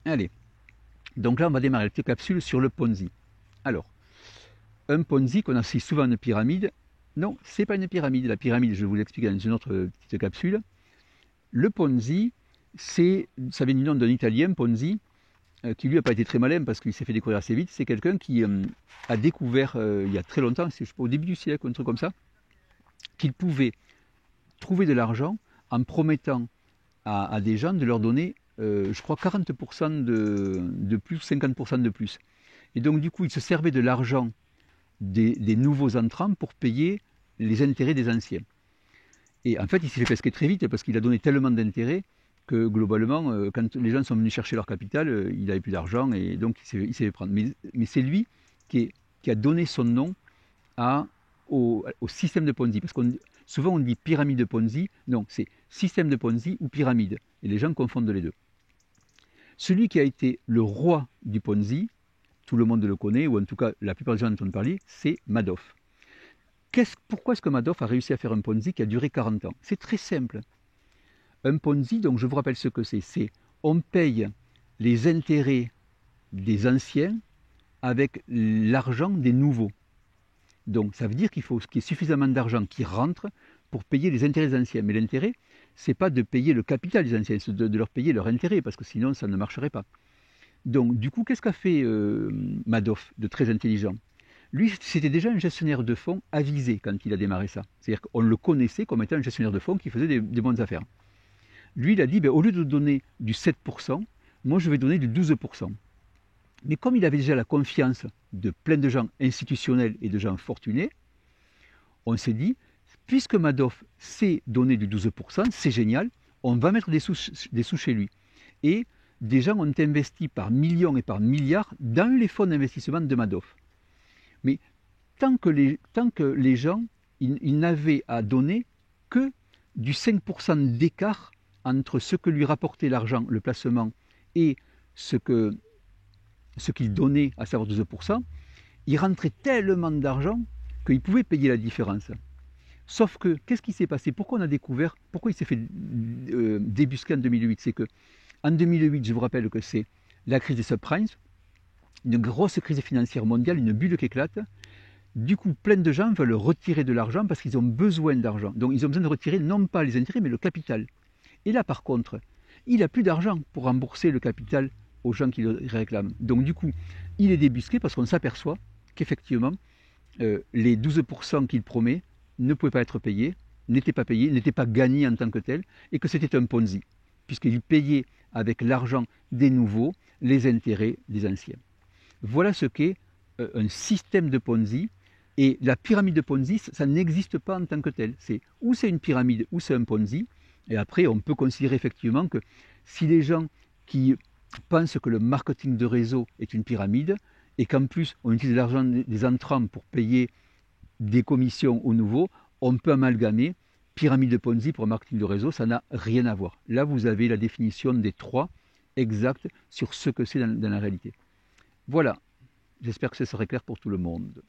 Allez, donc là on va démarrer cette capsule sur le Ponzi. Alors, un Ponzi qu'on associe souvent à une pyramide, non, c'est pas une pyramide. La pyramide, je vais vous l'expliquer dans une autre petite capsule. Le Ponzi, ça vient du nom d'un Italien, Ponzi, qui lui n'a pas été très malin parce qu'il s'est fait découvrir assez vite. C'est quelqu'un qui a découvert il y a très longtemps, je sais pas, au début du siècle, un truc comme ça, qu'il pouvait trouver de l'argent en promettant à des gens de leur donner, je crois, 40% de plus, 50% de plus. Et donc, du coup, il se servait de l'argent des nouveaux entrants pour payer les intérêts des anciens. Et en fait, il s'est fait pesquer très vite parce qu'il a donné tellement d'intérêts que globalement, quand les gens sont venus chercher leur capital, il n'avait plus d'argent et donc il s'est fait prendre. Mais c'est lui qui a donné son nom au système de Ponzi. Parce que souvent on dit pyramide de Ponzi, non, c'est système de Ponzi ou pyramide. Et les gens confondent les deux. Celui qui a été le roi du Ponzi, tout le monde le connaît, ou en tout cas la plupart des gens entendent parler, c'est Madoff. Pourquoi est-ce que Madoff a réussi à faire un Ponzi qui a duré 40 ans? C'est très simple. Un Ponzi, donc je vous rappelle ce que c'est, on paye les intérêts des anciens avec l'argent des nouveaux. Donc ça veut dire qu'il faut qu'il y ait suffisamment d'argent qui rentre pour payer les intérêts des anciens. Mais l'intérêt, c'est pas de payer le capital des anciens, c'est de leur payer leur intérêt, parce que sinon ça ne marcherait pas. Donc du coup, qu'est-ce qu'a fait Madoff de très intelligent? Lui, c'était déjà un gestionnaire de fonds avisé quand il a démarré ça. C'est-à-dire qu'on le connaissait comme étant un gestionnaire de fonds qui faisait des bonnes affaires. Lui, il a dit, au lieu de donner du 7%, moi je vais donner du 12%. Mais comme il avait déjà la confiance de plein de gens institutionnels et de gens fortunés, on s'est dit, puisque Madoff sait donner du 12%, c'est génial, on va mettre des sous chez lui. Et des gens ont investi par millions et par milliards dans les fonds d'investissement de Madoff. Mais tant que les gens, ils n'avaient à donner que du 5% d'écart entre ce que lui rapportait l'argent, le placement, et ce qu'il donnait, à savoir 12%, il rentrait tellement d'argent qu'il pouvait payer la différence. Sauf que, qu'est-ce qui s'est passé? Pourquoi on a découvert, pourquoi il s'est fait débusquer en 2008? C'est que, en 2008, je vous rappelle que c'est la crise des subprimes, une grosse crise financière mondiale, une bulle qui éclate. Du coup, plein de gens veulent retirer de l'argent parce qu'ils ont besoin d'argent. Donc, ils ont besoin de retirer non pas les intérêts, mais le capital. Et là, par contre, il n'a plus d'argent pour rembourser le capital aux gens qui le réclament. Donc, du coup, il est débusqué parce qu'on s'aperçoit qu'effectivement, les 12% qu'il promet ne pouvaient pas être payés, n'étaient pas gagnés en tant que tels, et que c'était un Ponzi, puisqu'il payait avec l'argent des nouveaux les intérêts des anciens. Voilà ce qu'est un système de Ponzi. Et la pyramide de Ponzi, ça n'existe pas en tant que tel. Ou c'est une pyramide, ou c'est un Ponzi. Et après, on peut considérer effectivement que si les gens qui pensent que le marketing de réseau est une pyramide, et qu'en plus on utilise l'argent des entrants pour payer des commissions aux nouveaux, on peut amalgamer pyramide de Ponzi pour marketing de réseau, ça n'a rien à voir. Là, vous avez la définition des trois exacte sur ce que c'est dans la réalité. Voilà, j'espère que ce serait clair pour tout le monde.